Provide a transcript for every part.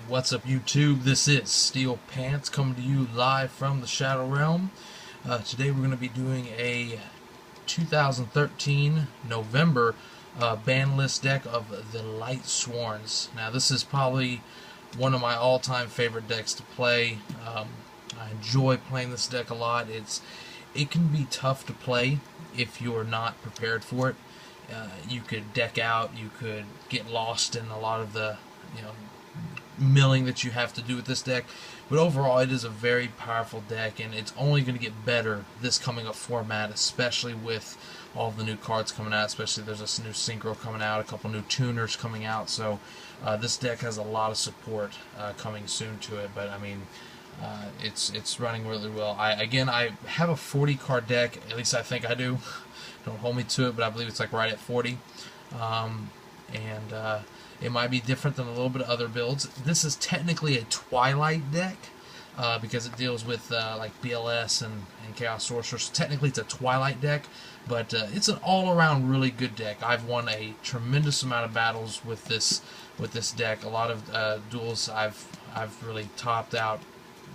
What's up, YouTube? This is Steel Pants coming to you live from the Shadow Realm. Today we're going to be doing a 2013 November ban list deck of the Lightsworns. Now this is probably one of my all-time favorite decks to play. I enjoy playing this deck a lot. It can be tough to play if you're not prepared for it. You could deck out, you could get lost in a lot of the milling that you have to do with this deck, but overall it is a very powerful deck, and it's only going to get better this coming up format, especially with all the new cards coming out. Especially there's this new synchro coming out, a couple new tuners coming out, so this deck has a lot of support coming soon to it. But I mean, it's running really well. I have a 40 card deck, at least I think I do. Don't hold me to it, but I believe it's like right at 40. It might be different than a little bit of other builds. This is technically a Twilight deck because it deals with like BLS and Chaos Sorcerer. So technically it's a Twilight deck, but it's an all-around really good deck. I've won a tremendous amount of battles with this deck. A lot of duels I've really topped out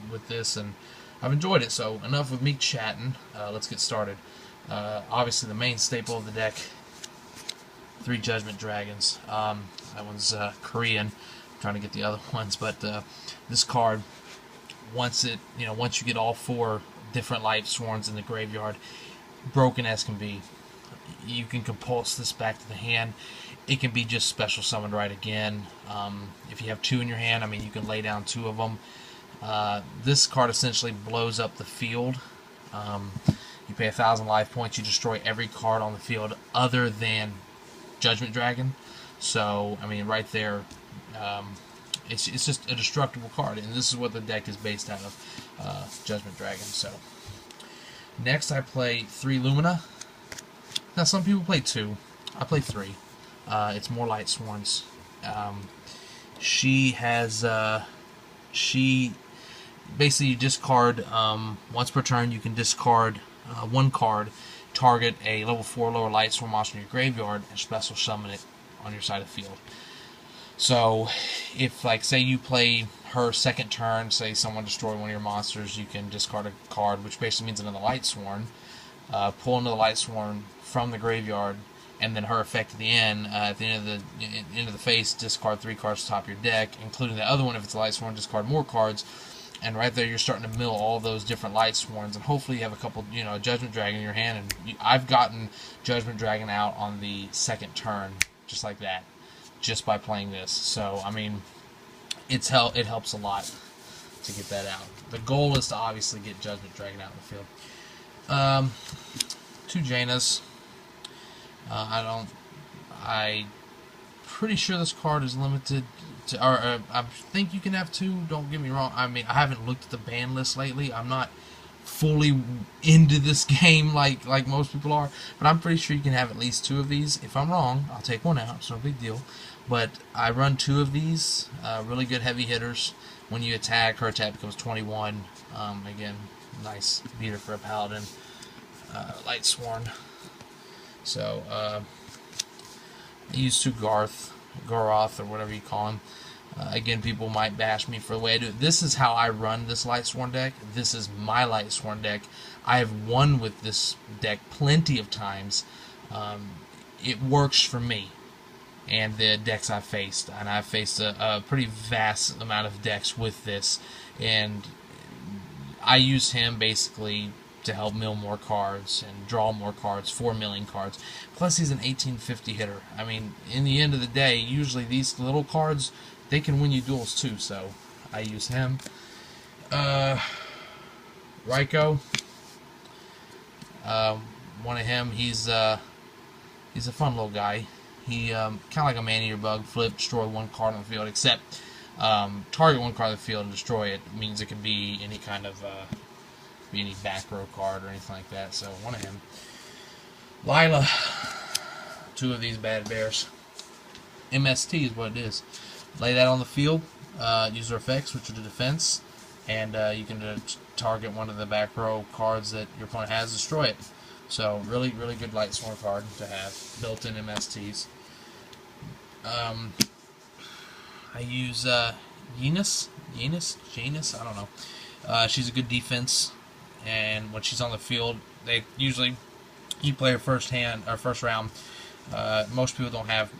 with this, and I've enjoyed it. So enough with me chatting. Let's get started. Obviously the main staple of the deck, 3 Judgment Dragons. That one's Korean. I'm trying to get the other ones, but this card, once you get all 4 different Lightsworns in the graveyard, broken as can be, you can compulse this back to the hand. It can be just special summoned right again. If you have 2 in your hand, I mean, you can lay down 2 of them. This card essentially blows up the field. You pay 1,000 life points. You destroy every card on the field other than Judgment Dragon. So I mean, right there, it's just a destructible card, and this is what the deck is based out of, Judgment Dragon. So next, I play 3 Lumina. Now some people play 2. I play 3. It's more Lightsworns. She basically, you discard once per turn. You can discard 1 card, target a level 4 lower Lightsworn monster in your graveyard, and special summon it on your side of the field. So if, like, say you play her second turn, say someone destroyed one of your monsters, you can discard a card, which basically means another Lightsworn, pull another Lightsworn from the graveyard, and then her effect at the end of the phase, discard 3 cards to top your deck, including the other one. If it's a Lightsworn, discard more cards. And right there, you're starting to mill all those different Lightsworns, and hopefully you have a couple, Judgment Dragon in your hand. And I've gotten Judgment Dragon out on the second turn, just like that, just by playing this. So I mean, it helps a lot to get that out. The goal is to obviously get Judgment Dragon out in the field. 2 Jaina's. I'm pretty sure this card is limited to, I think you can have 2. Don't get me wrong. I mean, I haven't looked at the ban list lately. I'm not fully into this game like most people are, but I'm pretty sure you can have at least 2 of these. If I'm wrong, I'll take one out. It's no big deal. But I run 2 of these, really good heavy hitters. When you attack, her attack becomes 21. Again, nice beater for a paladin. Lightsworn. So I use 2 Goroth, or whatever you call him. Again, people might bash me for the way I do it. This is how I run this Lightsworn deck. This is my Lightsworn deck. I have won with this deck plenty of times. It works for me and the decks I've faced. And I've faced a pretty vast amount of decks with this. And I use him basically to help mill more cards and draw more cards for milling cards. Plus, he's an 1850 hitter. I mean, in the end of the day, usually these little cards, they can win you duels too, so I use him. Ryko. One of him, he's a fun little guy. He kind of like a man-eater bug, flip, destroy 1 card on the field, except target 1 card on the field and destroy it. It means it can be any kind of any back row card or anything like that. So one of him. Lila. 2 of these bad bears. MST is what it is. Lay that on the field. Use her effects, which are the defense, and you can target one of the back row cards that your opponent has, destroy it. So really, really good Lightsworn card to have. Built-in MSTs. I use Janus, I don't know. She's a good defense, and when she's on the field, they usually you play her first round. Most people don't have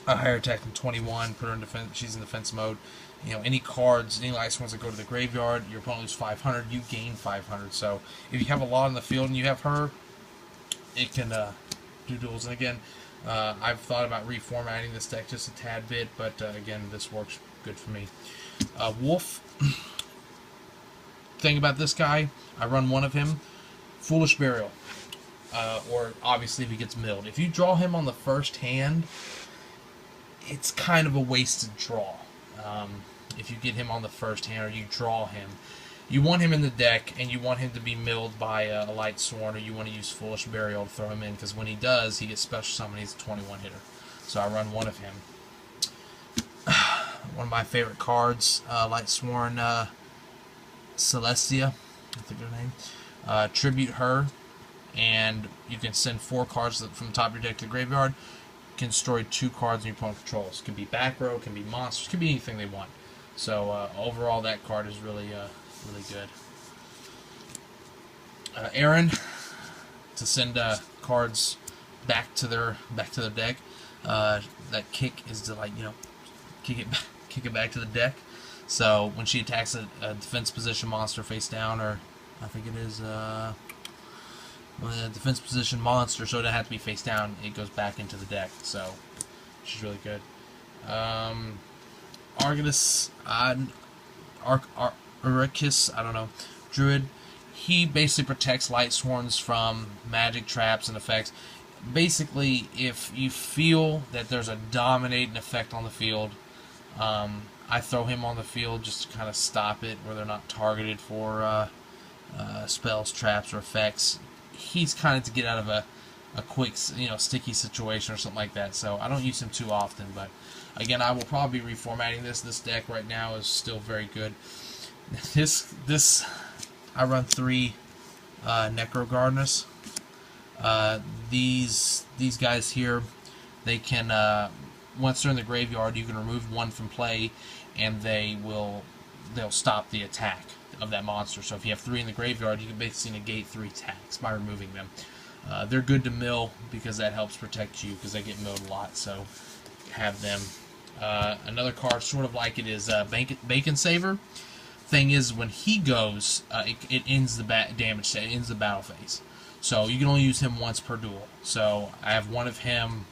a higher attack than 21. Put her in defense. She's in defense mode. You know, any cards, any Lightsworns that go to the graveyard, your opponent loses 500. You gain 500. So if you have a lot in the field and you have her, it can do duels. And again, I've thought about reformatting this deck just a tad bit, but again, this works good for me. Wolf. Thing about this guy, I run one of him. Foolish Burial. Or obviously if he gets milled. If you draw him on the first hand, it's kind of a wasted draw. If you get him on the first hand or you draw him, you want him in the deck and you want him to be milled by a Lightsworn, or you want to use Foolish Burial to throw him in, because when he does, he gets special summoned. He's a 21 hitter. So I run one of him. One of my favorite cards, Lightsworn Celestia, I think her name. Tribute her, and you can send 4 cards from the top of your deck to the graveyard. Can destroy 2 cards your opponent controls. Can be back row, can be monsters, can be anything they want. So overall, that card is really really good. Aaron, to send cards back to their deck. That kick is to, like, you know, kick it back to the deck. So when she attacks a defense position monster face down, or I think it is a defense position monster, so it doesn't have to be face down, it goes back into the deck. So she's really good. Argus, Uricus, I don't know, Druid. He basically protects Lightsworns from magic traps and effects. Basically, if you feel that there's a dominating effect on the field, I throw him on the field just to kind of stop it, where they're not targeted for spells, traps, or effects. He's kind of to get out of a quick, sticky situation or something like that. So I don't use him too often, but again, I will probably be reformatting this. This deck right now is still very good. This I run 3 Necro Gardeners. These guys here, they can once they're in the graveyard, you can remove 1 from play, and they'll stop the attack of that monster. So if you have 3 in the graveyard, you can basically negate 3 attacks by removing them. They're good to mill because that helps protect you, because they get milled a lot. So have them. Another card sort of like it is Bacon Saver. Thing is, when he goes, it ends the damage. It ends the battle phase. So you can only use him once per duel. So I have one of him.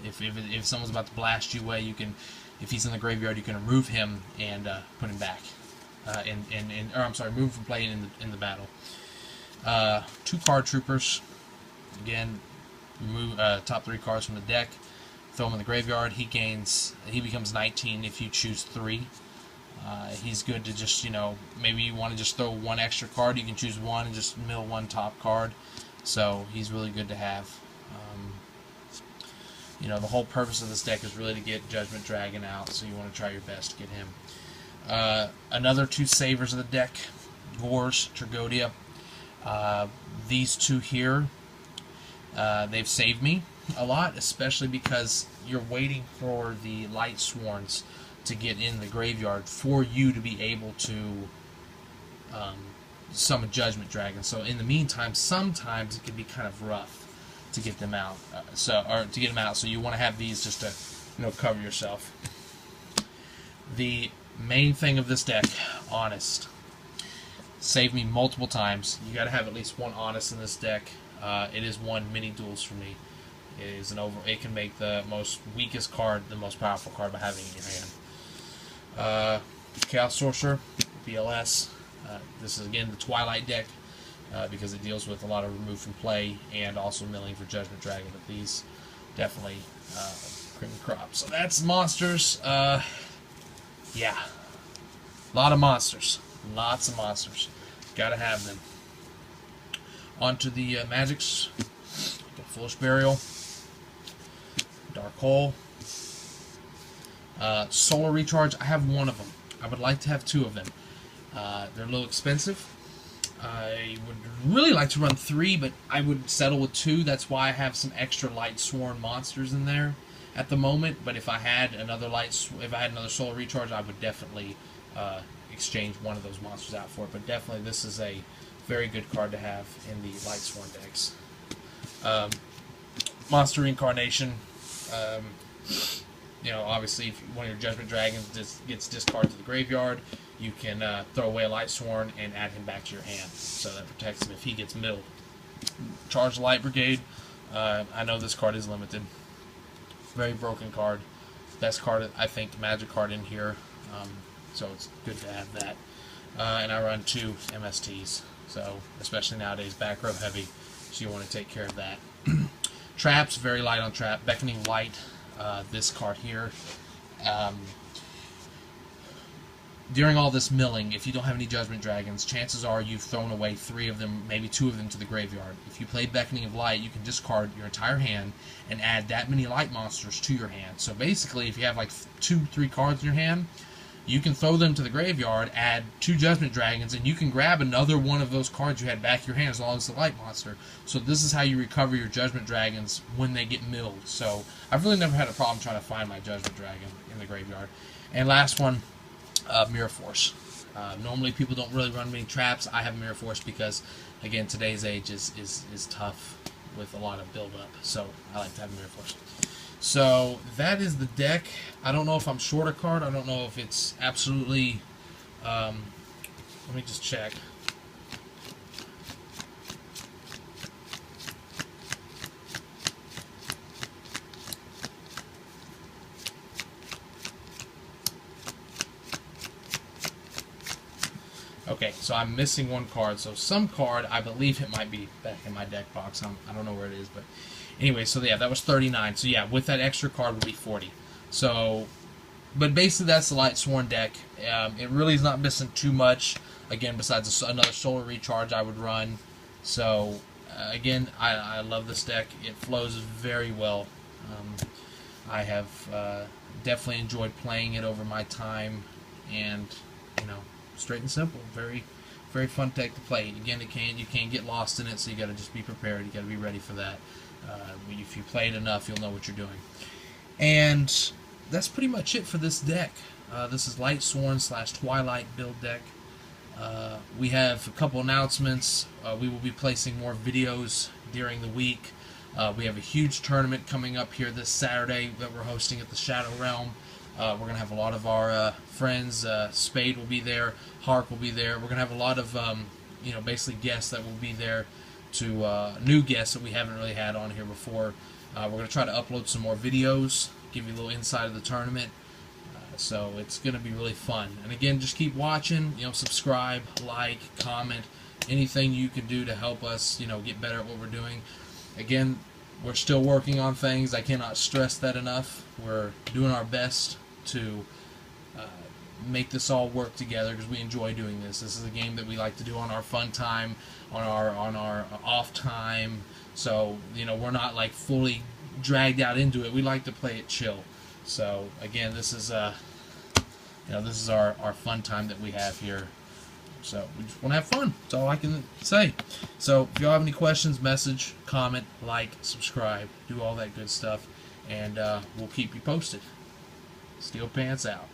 If someone's about to blast you away, you can. If he's in the graveyard, you can remove him and put him back. Or I'm sorry, move from play in the battle. 2 card troopers. Again, remove top 3 cards from the deck. Throw him in the graveyard. He becomes 19 if you choose 3. He's good to just, maybe you want to just throw 1 extra card. You can choose 1 and just mill 1 top card. So he's really good to have. The whole purpose of this deck is really to get Judgment Dragon out, so you want to try your best to get him. Another 2 savers of the deck, Gors, Tragodia. These 2 here, they've saved me a lot, especially because you're waiting for the Lightsworns to get in the graveyard for you to be able to summon Judgment Dragon. So in the meantime, sometimes it can be kind of rough to get them out. So you want to have these just to cover yourself. The main thing of this deck, Honest, saved me multiple times. You got to have at least 1 Honest in this deck. It is 1 mini duels for me. It can make the most weakest card the most powerful card by having it in your hand. Chaos Sorcerer, BLS. This is again the Twilight deck because it deals with a lot of remove from play and also milling for Judgment Dragon. But these definitely cream of crop. So that's monsters. Yeah, a lot of monsters. Lots of monsters. Gotta have them. On to the magics. Foolish Burial. Dark Hole. Solar Recharge. I have 1 of them. I would like to have 2 of them. They're a little expensive. I would really like to run 3, but I would settle with 2. That's why I have some extra Lightsworn monsters in there at the moment. But if I had another solar recharge, I would definitely exchange one of those monsters out for it. But definitely, this is a very good card to have in the Lightsworn decks. Monster Reincarnation. Obviously, if one of your Judgment Dragons gets discarded to the graveyard, you can throw away a Lightsworn and add him back to your hand. So that protects him if he gets milled. Charge the Light Brigade. I know this card is limited. Very broken card. Best card, I think, Magic card in here. So it's good to have that. And I run 2 MSTs. So, especially nowadays, back row heavy. So you want to take care of that. Traps, very light on trap. Beckoning Light. This card here. During all this milling, if you don't have any Judgment Dragons, chances are you've thrown away 3 of them, maybe 2 of them to the graveyard. If you play Beckoning of Light, you can discard your entire hand and add that many light monsters to your hand. So basically, if you have like 2-3 cards in your hand, you can throw them to the graveyard, add 2 Judgment Dragons, and you can grab another one of those cards you had back in your hand as long as it's a light monster. So this is how you recover your Judgment Dragons when they get milled. So I've really never had a problem trying to find my Judgment Dragon in the graveyard. And last one, Mirror Force. Normally people don't really run many traps. I have Mirror Force because, again, today's age is tough with a lot of build-up. So I like to have Mirror Force. So that is the deck. I don't know if I'm short a card. I don't know if it's absolutely... let me just check. Okay, so I'm missing 1 card. So some card, I believe it might be back in my deck box. I don't know where it is, but anyway, so yeah, that was 39. So yeah, with that extra card would be 40. So, but basically that's the Lightsworn deck. It really is not missing too much. Again, besides another solar recharge I would run. So, again, I love this deck. It flows very well. I have definitely enjoyed playing it over my time, and straight and simple, very, very fun deck to play. Again, you can't get lost in it, so you got to just be prepared. You got to be ready for that. If you play it enough, you'll know what you're doing. And that's pretty much it for this deck. This is Lightsworn / Twilight build deck. We have a couple announcements. We will be placing more videos during the week. We have a huge tournament coming up here this Saturday that we're hosting at the Shadow Realm. We're going to have a lot of our friends. Spade will be there. Hark will be there. We're going to have a lot of, basically guests that will be there, to new guests that we haven't really had on here before. We're going to try to upload some more videos, give you a little insight of the tournament. So it's going to be really fun. And again, just keep watching. Subscribe, like, comment, anything you can do to help us, get better at what we're doing. Again, we're still working on things. I cannot stress that enough. We're doing our best to make this all work together because we enjoy doing this. This is a game that we like to do on our fun time, on our off time. So we're not like fully dragged out into it. We like to play it chill. So again, this is this is our fun time that we have here. So we just want to have fun. That's all I can say. So if y'all have any questions, message, comment, like, subscribe, do all that good stuff, and we'll keep you posted. Steel Pants out.